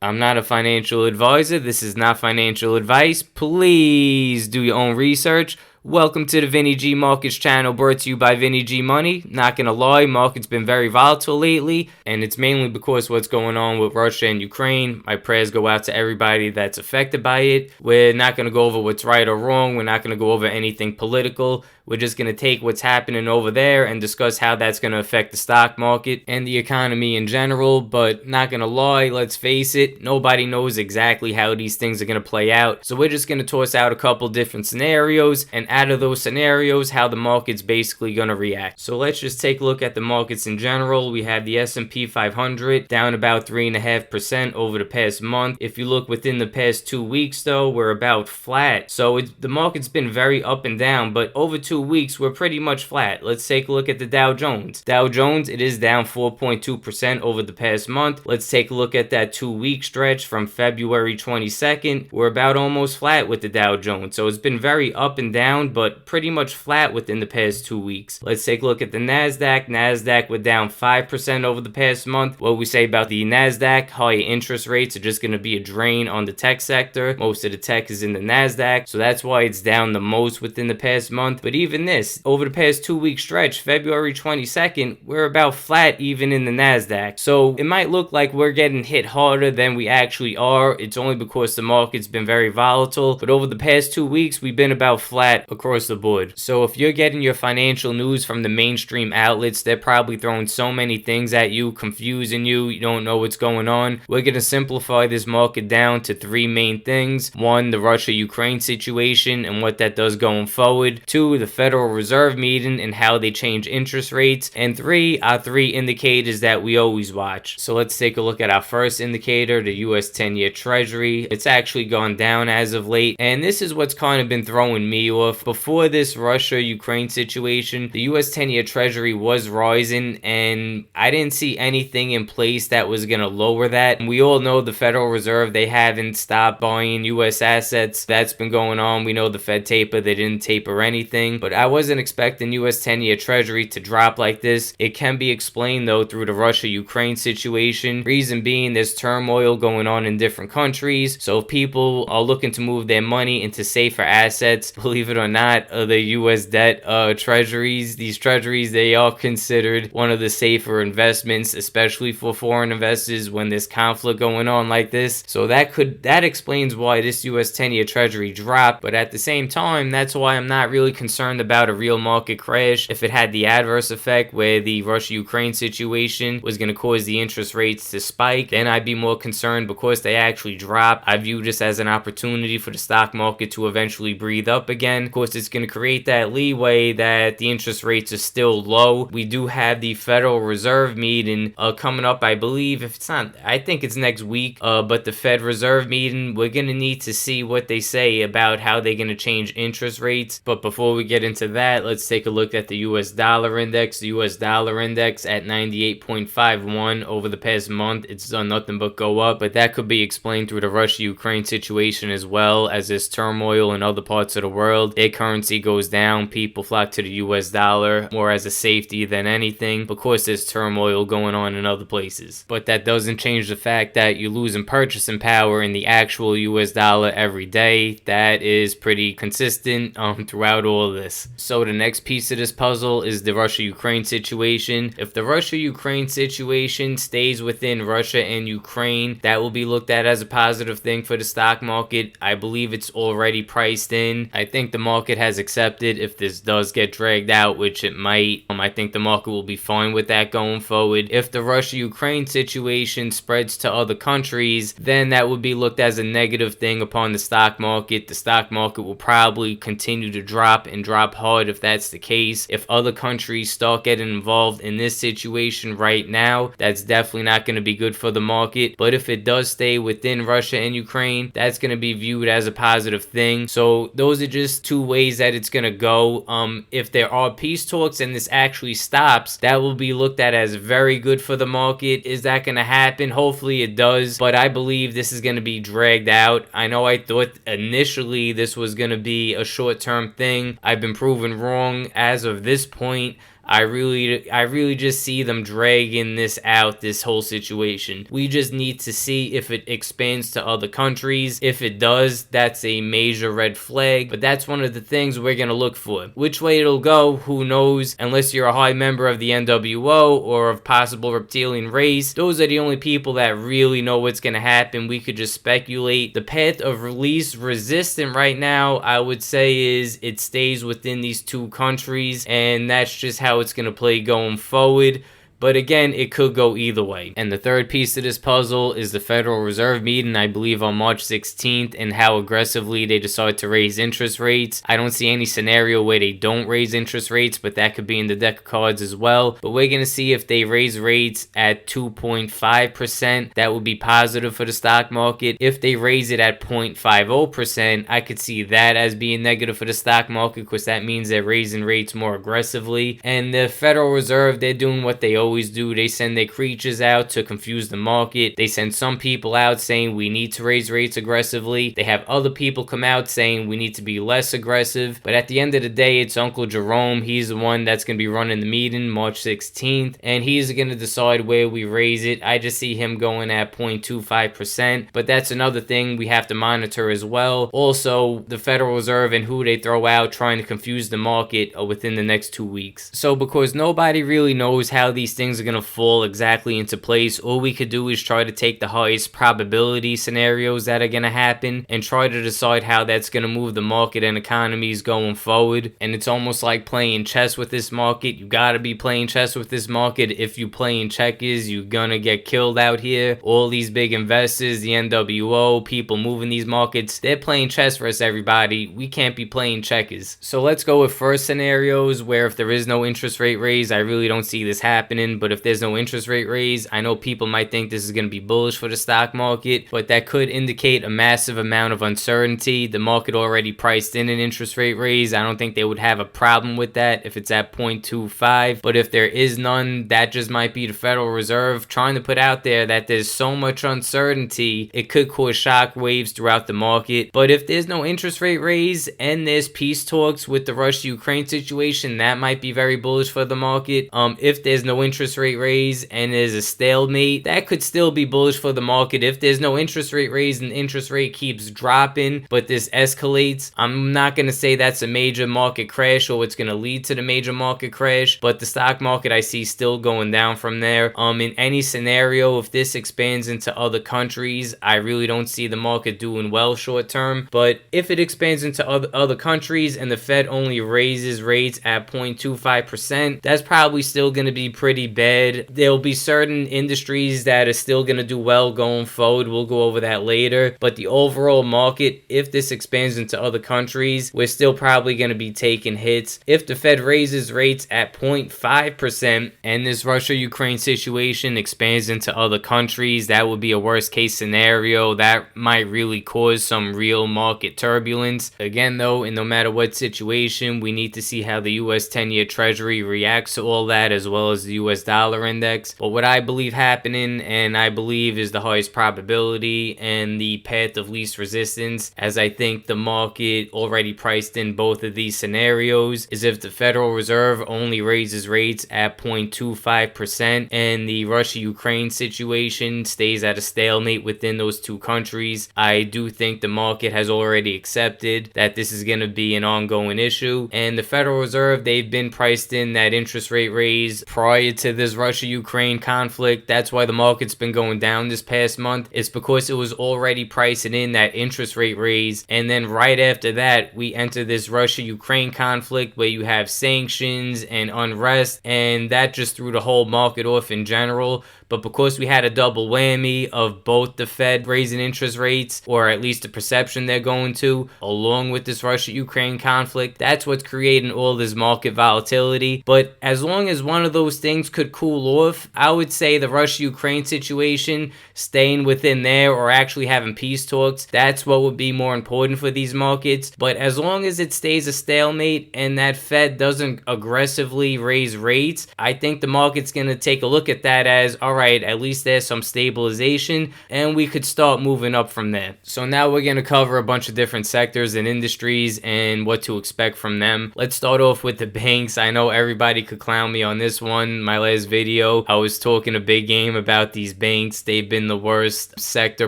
I'm not a financial advisor. This is not financial advice. Please do your own research. Welcome to the Vinny G Markets channel, brought to you by Vinny G Money. Not gonna lie, market's been very volatile lately, and it's mainly because what's going on with Russia and Ukraine. My prayers go out to everybody that's affected by it. We're not gonna go over what's right or wrong. We're not gonna go over anything political. We're just going to take what's happening over there and discuss how that's going to affect the stock market and the economy in general. But not going to lie, let's face it, nobody knows exactly how these things are going to play out. So we're just going to toss out a couple different scenarios, and out of those scenarios, how the market's basically going to react. So let's just take a look at the markets in general. We have the S&P 500 down about 3.5% over the past month. If you look within the past 2 weeks, though, we're about flat. So the market's been very up and down, but over 2 weeks we're pretty much flat. Let's take a look at the Dow Jones. Dow Jones, it is down 4.2% over the past month. Let's take a look at that 2-week stretch from February 22nd. We're about almost flat with the Dow Jones. So it's been very up and down, but pretty much flat within the past 2 weeks. Let's take a look at the Nasdaq. Nasdaq, we're down 5% over the past month. What we say about the Nasdaq, higher interest rates are just going to be a drain on the tech sector. Most of the tech is in the Nasdaq, so that's why it's down the most within the past month. But even this, over the past 2-week stretch, February 22nd, we're about flat even in the Nasdaq. So it might look like we're getting hit harder than we actually are. It's only because the market's been very volatile. But over the past 2 weeks, we've been about flat across the board. So if you're getting your financial news from the mainstream outlets, they're probably throwing so many things at you, confusing you. You don't know what's going on. We're going to simplify this market down to 3 main things. 1, the Russia-Ukraine situation and what that does going forward. 2, the Federal Reserve meeting and how they change interest rates. And 3, our 3 indicators that we always watch. So let's take a look at our first indicator, the US 10-year Treasury. It's actually gone down as of late, and this is what's kind of been throwing me off. Before this Russia-Ukraine situation, the US 10-year Treasury was rising, and I didn't see anything in place that was going to lower that. And we all know the Federal Reserve, they haven't stopped buying US assets. That's been going on. We know the Fed taper, they didn't taper anything. But I wasn't expecting US 10-year Treasury to drop like this. It can be explained, though, through the Russia-Ukraine situation. Reason being, there's turmoil going on in different countries. So if people are looking to move their money into safer assets, believe it or not, the US debt treasuries, these treasuries, they are considered one of the safer investments, especially for foreign investors when there's conflict going on like this. So that explains why this US 10-year Treasury dropped. But at the same time, that's why I'm not really concerned about a real market crash. If it had the adverse effect where the Russia-Ukraine situation was going to cause the interest rates to spike, then I'd be more concerned. Because they actually drop, I view this as an opportunity for the stock market to eventually breathe up again. Of course, it's going to create that leeway that the interest rates are still low. We do have the Federal Reserve meeting coming up, I believe. If it's not, I think it's next week. But the Fed Reserve meeting, we're going to need to see what they say about how they're going to change interest rates. But before we get into that, let's take a look at the US dollar index. The US dollar index at 98.51 over the past month. It's done nothing but go up, but that could be explained through the Russia-Ukraine situation as well. As there's turmoil in other parts of the world, their currency goes down. People flock to the US dollar more as a safety than anything because there's turmoil going on in other places. But that doesn't change the fact that you're losing purchasing power in the actual US dollar every day. That is pretty consistent throughout all of this. So the next piece of this puzzle is the Russia-Ukraine situation. If the Russia-Ukraine situation stays within Russia and Ukraine, that will be looked at as a positive thing for the stock market. I believe it's already priced in. I think the market has accepted if this does get dragged out, which it might. I think the market will be fine with that going forward. If the Russia-Ukraine situation spreads to other countries, then that would be looked as a negative thing upon the stock market. The stock market will probably continue to drop and drop hard if that's the case. If other countries start getting involved in this situation right now, that's definitely not going to be good for the market. But if it does stay within Russia and Ukraine, that's going to be viewed as a positive thing. So those are just 2 ways that it's going to go. If there are peace talks and this actually stops, that will be looked at as very good for the market. Is that going to happen? Hopefully it does, but I believe this is going to be dragged out. I know I thought initially this was going to be a short-term thing. I've been proven wrong as of this point. I really just see them dragging this out, this whole situation. We just need to see if it expands to other countries. If it does, that's a major red flag, but that's one of the things we're going to look for. Which way it'll go, who knows, unless you're a high member of the NWO or of possible reptilian race. Those are the only people that really know what's going to happen. We could just speculate. The path of least resistant right now, I would say, is it stays within these two countries, and that's just how it's going to play going forward. But again, it could go either way. And the third piece of this puzzle is the Federal Reserve meeting, I believe on March 16th, and how aggressively they decide to raise interest rates. I don't see any scenario where they don't raise interest rates, but that could be in the deck of cards as well. But we're going to see if they raise rates at 2.5%, that would be positive for the stock market. If they raise it at 0.50%, I could see that as being negative for the stock market, because that means they're raising rates more aggressively. And the Federal Reserve, they're doing what they always do. They send their creatures out to confuse the market. They send some people out saying we need to raise rates aggressively. They have other people come out saying we need to be less aggressive. But at the end of the day, it's Uncle Jerome. He's the one that's going to be running the meeting March 16th, and he's going to decide where we raise it. I just see him going at 0.25%, but that's another thing we have to monitor as well. Also, the Federal Reserve and who they throw out trying to confuse the market within the next 2 weeks. So because nobody really knows how these things are going to fall exactly into place, all we could do is try to take the highest probability scenarios that are going to happen and try to decide how that's going to move the market and economies going forward. And it's almost like playing chess with this market. You got to be playing chess with this market. If you playing checkers, you're going to get killed out here. All these big investors, the NWO, people moving these markets, they're playing chess versus everybody. We can't be playing checkers. So let's go with first scenarios, where if there is no interest rate raise, I really don't see this happening. But if there's no interest rate raise, I know people might think this is going to be bullish for the stock market, but that could indicate a massive amount of uncertainty. The market already priced in an interest rate raise. I don't think they would have a problem with that if it's at 0.25, but if there is none, that just might be the Federal Reserve trying to put out there that there's so much uncertainty, it could cause shock waves throughout the market. But if there's no interest rate raise and there's peace talks with the Russia-Ukraine situation, that might be very bullish for the market. If there's no interest rate raise and there's a stalemate, that could still be bullish for the market. If there's no interest rate raise and interest rate keeps dropping, but this escalates, I'm not going to say that's a major market crash or it's going to lead to the major market crash, but the stock market I see still going down from there. In any scenario, if this expands into other countries, I really don't see the market doing well short term. But if it expands into other countries and the Fed only raises rates at 0.25%, that's probably still going to be pretty bad. There'll be certain industries that are still going to do well going forward. We'll go over that later. But the overall market, if this expands into other countries, we're still probably going to be taking hits. If the Fed raises rates at 0.5% and this Russia-Ukraine situation expands into other countries, that would be a worst case scenario. That might really cause some real market turbulence. Again though, and no matter what situation, we need to see how the US 10-year Treasury reacts to all that, as well as the US dollar index. But what I believe happening, and I believe is the highest probability and the path of least resistance, as I think the market already priced in both of these scenarios, is if the Federal Reserve only raises rates at 0.25% and the Russia-Ukraine situation stays at a stalemate within those two countries. I do think the market has already accepted that this is going to be an ongoing issue, and the Federal Reserve, they've been priced in that interest rate raise prior to this Russia-Ukraine conflict. That's why the market's been going down this past month. It's because it was already pricing in that interest rate raise, and then right after that we enter this Russia-Ukraine conflict where you have sanctions and unrest, and that just threw the whole market off in general. But because we had a double whammy of both the Fed raising interest rates, or at least the perception they're going to, along with this Russia-Ukraine conflict, that's what's creating all this market volatility. But as long as one of those things could cool off, I would say the Russia-Ukraine situation, staying within there or actually having peace talks, that's what would be more important for these markets. But as long as it stays a stalemate and that Fed doesn't aggressively raise rates, I think the market's going to take a look at that as, all right, right, at least there's some stabilization and we could start moving up from there. So now we're going to cover a bunch of different sectors and industries and what to expect from them. Let's start off with the banks. I know everybody could clown me on this one. My last video, I was talking a big game about these banks. They've been the worst sector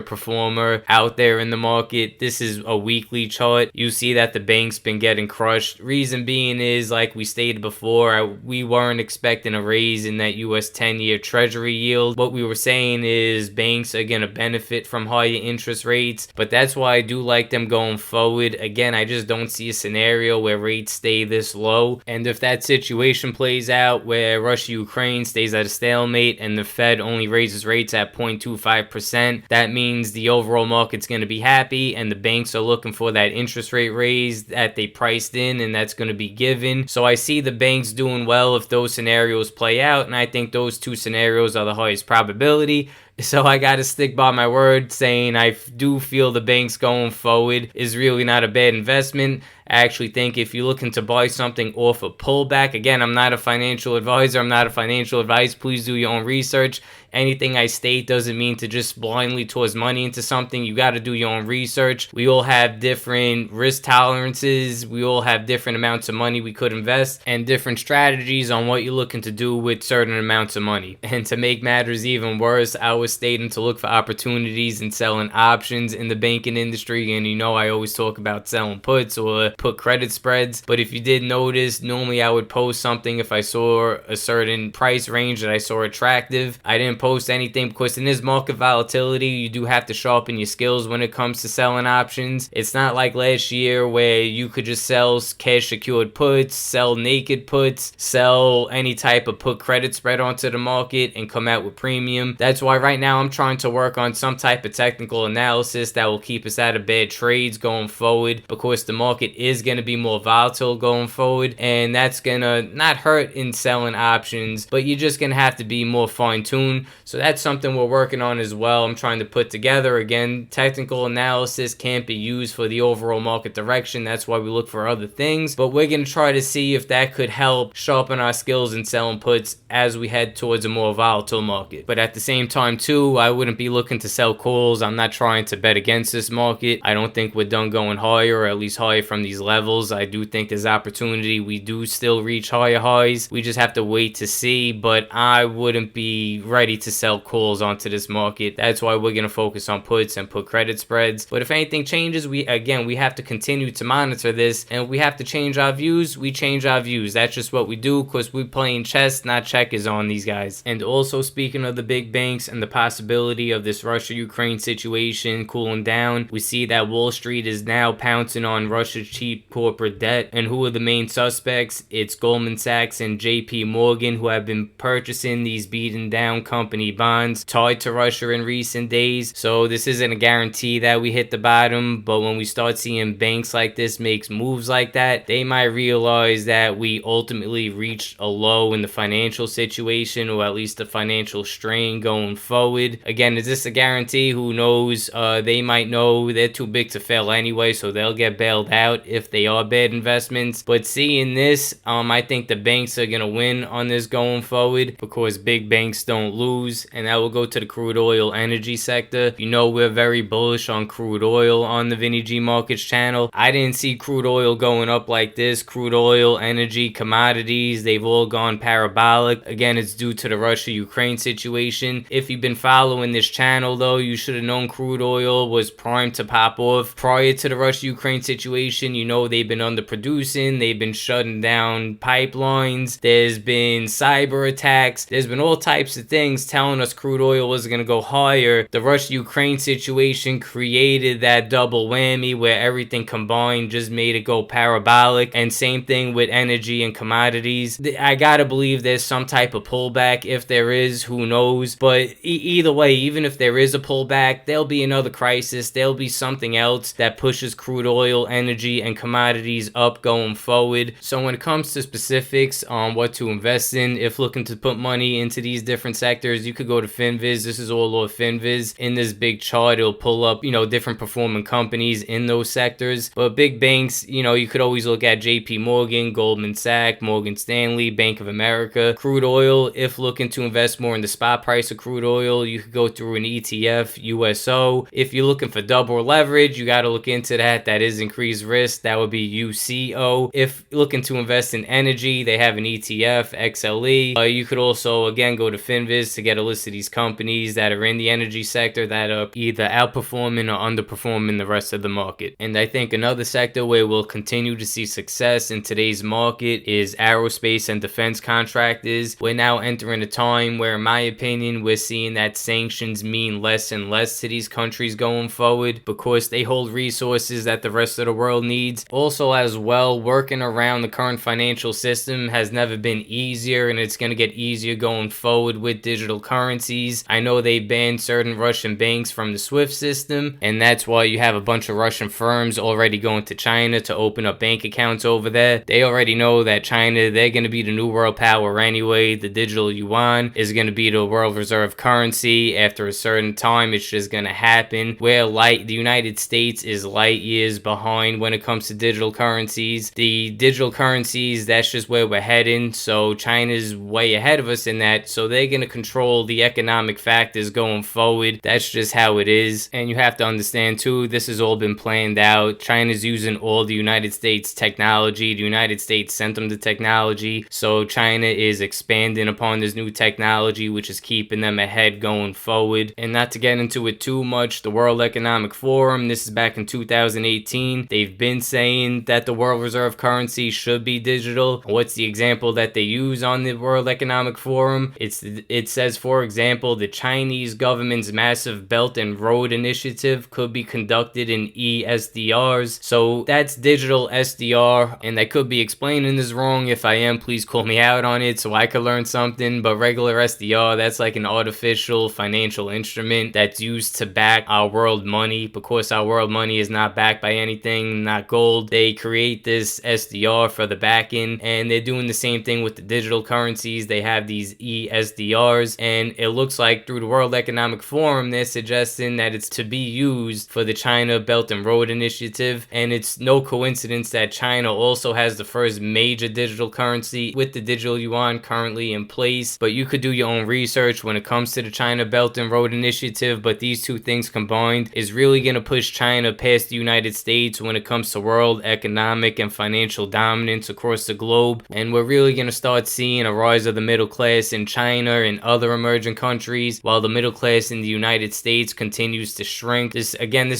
performer out there in the market. This is a weekly chart. You see that the bank's been getting crushed. Reason being is, like we stated before, we weren't expecting a raise in that US 10-year Treasury yield. What we were saying is banks are going to benefit from higher interest rates, but that's why I do like them going forward. Again, I just don't see a scenario where rates stay this low, and if that situation plays out where Russia-Ukraine stays at a stalemate and the Fed only raises rates at 0.25%, that means the overall market's going to be happy and the banks are looking for that interest rate raise that they priced in, and that's going to be given. So I see the banks doing well if those scenarios play out, and I think those two scenarios are the highest probability. So I got to stick by my word saying I do feel the banks going forward is really not a bad investment. I actually think if you're looking to buy something off a pullback, again, I'm not a financial advisor, I'm not a financial advice, please do your own research. Anything I state doesn't mean to just blindly toss money into something. You got to do your own research. We all have different risk tolerances. We all have different amounts of money we could invest and different strategies on what you're looking to do with certain amounts of money. And to make matters even worse, I was stating to look for opportunities and selling options in the banking industry. And you know, I always talk about selling puts or put credit spreads. But if you did notice, normally I would post something if I saw a certain price range that I saw attractive. I didn't post anything because in this market volatility, you do have to sharpen your skills when it comes to selling options. It's not like last year where you could just sell cash secured puts, sell naked puts, sell any type of put credit spread onto the market and come out with premium. That's why right now I'm trying to work on some type of technical analysis that will keep us out of bad trades going forward, because the market is going to be more volatile going forward, and that's going to not hurt in selling options, but you're just going to have to be more fine-tuned. So that's something we're working on as well. I'm trying to put together. Again, technical analysis can't be used for the overall market direction. That's why we look for other things, but we're going to try to see if that could help sharpen our skills in selling puts as we head towards a more volatile market. But at the same time too, I wouldn't be looking to sell calls. I'm not trying to bet against this market. I don't think we're done going higher, or at least higher from these levels. I do think there's opportunity. We do still reach higher highs. We just have to wait to see, but I wouldn't be ready to sell calls onto this market. That's why we're going to focus on puts and put credit spreads. But if anything changes, we have to continue to monitor this, and we have to change our views. We change our views. That's just what we do, because we're playing chess, not checkers on these guys. And also, speaking of the big banks and the possibility of this Russia-Ukraine situation cooling down, we see that Wall Street is now pouncing on Russia's cheap corporate debt. And who are the main suspects? It's Goldman Sachs and JP Morgan, who have been purchasing these beaten down company bonds tied to Russia in recent days. So this isn't a guarantee that we hit the bottom, but when we start seeing banks like this make moves like that, they might realize that we ultimately reached a low in the financial situation, or at least the financial strain going forward. Again, is this a guarantee? Who knows? They might know they're too big to fail anyway, so they'll get bailed out if they are bad investments. But seeing this, I think the banks are going to win on this going forward, because big banks don't lose. And that will go to the crude oil energy sector. You know, we're very bullish on crude oil on the Vinny G Markets channel. I didn't see crude oil going up like this. Crude oil, energy, commodities, they've all gone parabolic. Again, it's due to the Russia-Ukraine situation. If you've been following this channel though, you should have known crude oil was primed to pop off prior to the Russia-Ukraine situation. You know, they've been underproducing, they've been shutting down pipelines, there's been cyber attacks, there's been all types of things telling us crude oil was going to go higher. The Russia-Ukraine situation created that double whammy where everything combined just made it go parabolic. And same thing with energy and commodities. I gotta believe there's some type of pullback. If there is, who knows? But either way, even if there is a pullback, there'll be another crisis. There'll be something else that pushes crude oil, energy, and commodities up going forward. So when it comes to specifics on what to invest in, if looking to put money into these different sectors, you could go to Finviz. This is all of Finviz. In this big chart, it'll pull up, different performing companies in those sectors. But big banks, you could always look at JP Morgan, Goldman Sachs, Morgan Stanley, Bank of America. Crude oil, if looking to invest more in the spot price of crude oil, you could go through an ETF, USO. If you're looking for double leverage, you got to look into that. That is increased risk. That would be UCO. If looking to invest in energy, they have an ETF, XLE. You could also, again, go to Finviz to get a list of these companies that are in the energy sector that are either outperforming or underperforming the rest of the market. And I think another sector where we'll continue to see success in today's market is aerospace and defense contractors. We're now entering a time where, in my opinion, we're seeing that sanctions mean less and less to these countries going forward because they hold resources that the rest of the world needs. Also, as well, working around the current financial system has never been easier, and it's going to get easier going forward with digital currencies. I know they banned certain Russian banks from the SWIFT system, and that's why you have a bunch of Russian firms already going to China to open up bank accounts over there. They already know that China, they're going to be the new world power anyway. The digital yuan is going to be the world reserve currency. After a certain time, it's just going to happen. Where the United States is light years behind when it comes to digital currencies. The digital currencies, that's just where we're heading. So China's way ahead of us in that. So they're going to control the economic factors going forward. That's just how it is. And you have to understand too, this has all been planned out. China's using all the United States technology. The United States sent them the technology. So China is expanding upon this new technology, which is keeping them ahead going forward. And not to get into it too much, the World Economic Forum, this is back in 2018. They've been saying that the world reserve currency should be digital. What's the example that they use on the World Economic Forum? It says, for example, the Chinese government's massive Belt and Road Initiative could be conducted in ESDRs. So that's digital SDR, and I could be explaining this wrong. If I am, please call me out on it so I could learn something. But regular SDR, that's like an artificial financial instrument that's used to back our world money. Because our world money is not backed by anything, not gold, they create this SDR for the backing, and they're doing the same thing with the digital currencies. They have these ESDRs, and it looks like through the World Economic Forum, they're suggesting that it's to be used for the China Belt and Road Initiative. And it's no coincidence that China also has the first major digital currency with the digital yuan currently in place. But you could do your own research when it comes to the China Belt and Road Initiative. But these two things combined is really going to push China past the United States when it comes to world economic and financial dominance across the globe. And we're really going to start seeing a rise of the middle class in China and other emerging countries, while the middle class in the United States continues to shrink. This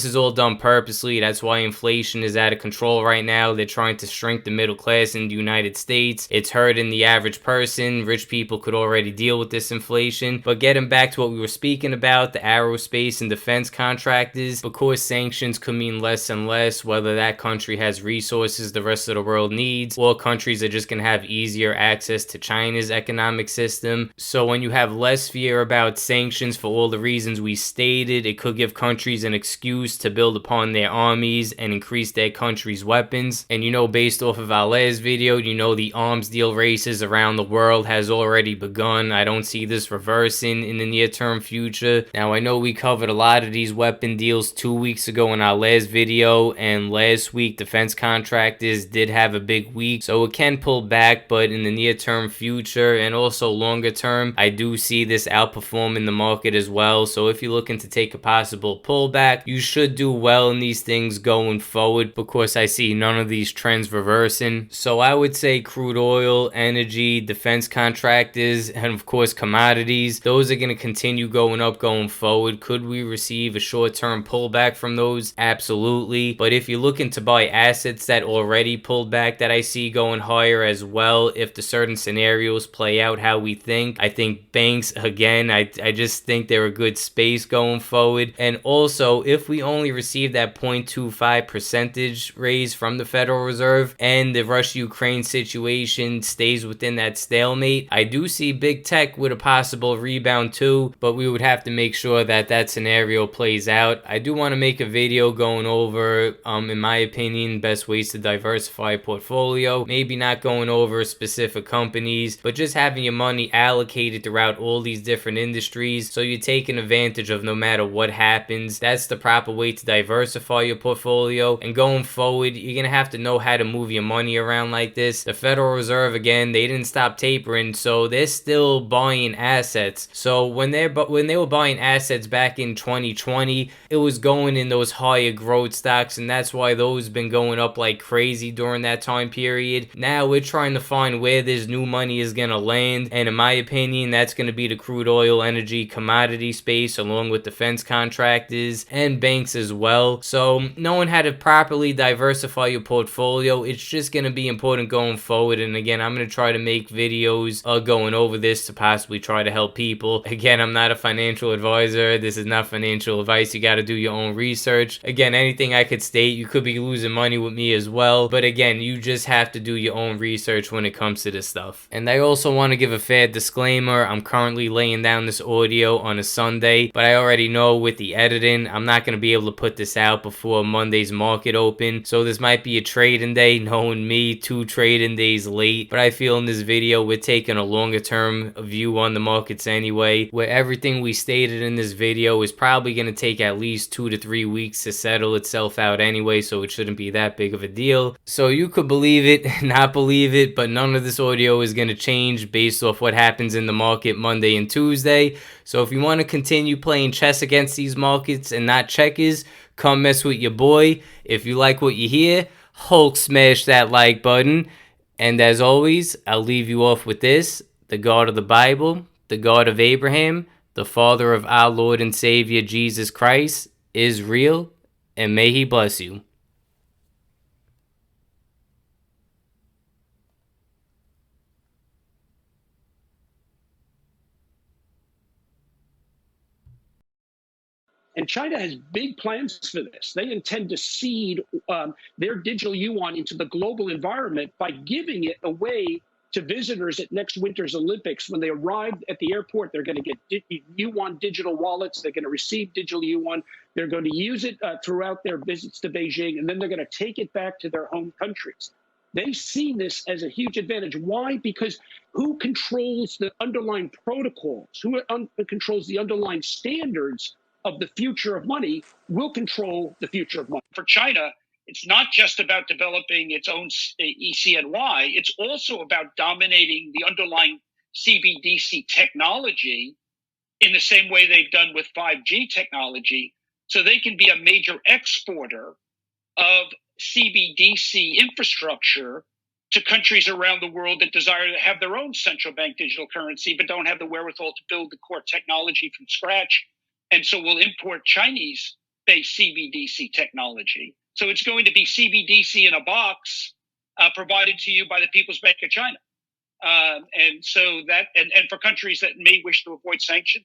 is all done purposely. That's why inflation is out of control right now. They're trying to shrink the middle class in the United States. It's hurting the average person. Rich people could already deal with this inflation. But getting back to what we were speaking about, the aerospace and defense contractors, because sanctions could mean less and less, whether that country has resources the rest of the world needs, or countries are just going to have easier access to China's economic system. So when you have less fear about sanctions for all the reasons we stated, it could give countries an excuse to build upon their armies and increase their country's weapons. And based off of our last video, the arms deal races around the world has already begun. I don't see this reversing in the near term future. Now, I know we covered a lot of these weapon deals 2 weeks ago in our last video, and last week defense contractors did have a big week, so it can pull back. But in the near term future and also longer term, I do see this outperforming the market as well. So if you're looking to take a possible pullback, you should do well in these things going forward, because I see none of these trends reversing. So I would say crude oil, energy, defense contractors, and of course commodities, those are going to continue going up going forward. Could we receive a short-term pullback from those? Absolutely. But if you're looking to buy assets that already pulled back, that I see going higher as well, if the certain scenarios play out how we think, I think banks, again, I just think they're a good space going forward. And also, if we only receive that 0.25 percentage raise from the Federal Reserve and the Russia-Ukraine situation stays within that stalemate, I do see big tech with a possible rebound too, but we would have to make sure that that scenario plays out. I do want to make a video going over, in my opinion, opinion, best ways to diversify a portfolio. Maybe not going over specific companies, but just having your money allocated throughout all these different industries so you're taking advantage of no matter what happens. That's the proper way to diversify your portfolio. And going forward, you're going to have to know how to move your money around like this. The Federal Reserve, again, they didn't stop tapering, so they're still buying assets. So when they were buying assets back in 2020, it was going in those higher growth stocks, and that's why those been going up like crazy during that time period. Now we're trying to find where this new money is going to land, and in my opinion, that's going to be the crude oil, energy, commodity space, along with defense contractors and banks as well. So knowing how to properly diversify your portfolio, it's just going to be important going forward. And again, I'm going to try to make videos going over this to possibly try to help people. Again, I'm not a financial advisor. This is not financial advice. You got to do your own research. Again, anything I could state, you could be losing money with me as well. But again, you just have to do your own research when it comes to this stuff. And I also want to give a fair disclaimer. I'm currently laying down this audio on a Sunday, but I already know with the editing, I'm not going to be able to put this out before Monday's market open. So this might be a trading day, knowing me, 2 trading days late. But I feel in this video, we're taking a longer term view on the markets anyway, where everything we stated in this video is probably going to take at least 2 to 3 weeks to settle itself out anyway, so it shouldn't be that big of a deal. So you could believe it, not believe it, but none of this audio is going to change based off what happens in the market Monday and Tuesday. So if you want to continue playing chess against these markets and not checkers, come mess with your boy. If you like what you hear, Hulk smash that like button. And as always, I'll leave you off with this. The God of the Bible, the God of Abraham, the Father of our Lord and Savior Jesus Christ is real, and may he bless you. And China has big plans for this. They intend to seed their digital yuan into the global environment by giving it away to visitors at next winter's Olympics. When they arrive at the airport, they're going to get yuan digital wallets. They're going to receive digital yuan. They're going to use it throughout their visits to Beijing, and then they're going to take it back to their home countries. They see this as a huge advantage. Why? Because who controls the underlying protocols? Who controls the underlying standards of the future of money will control the future of money. For China, it's not just about developing its own ECNY, it's also about dominating the underlying CBDC technology in the same way they've done with 5G technology, so they can be a major exporter of CBDC infrastructure to countries around the world that desire to have their own central bank digital currency, but don't have the wherewithal to build the core technology from scratch. And so we'll import Chinese-based CBDC technology. So it's going to be CBDC in a box provided to you by the People's Bank of China. And so that, and for countries that may wish to avoid sanctions,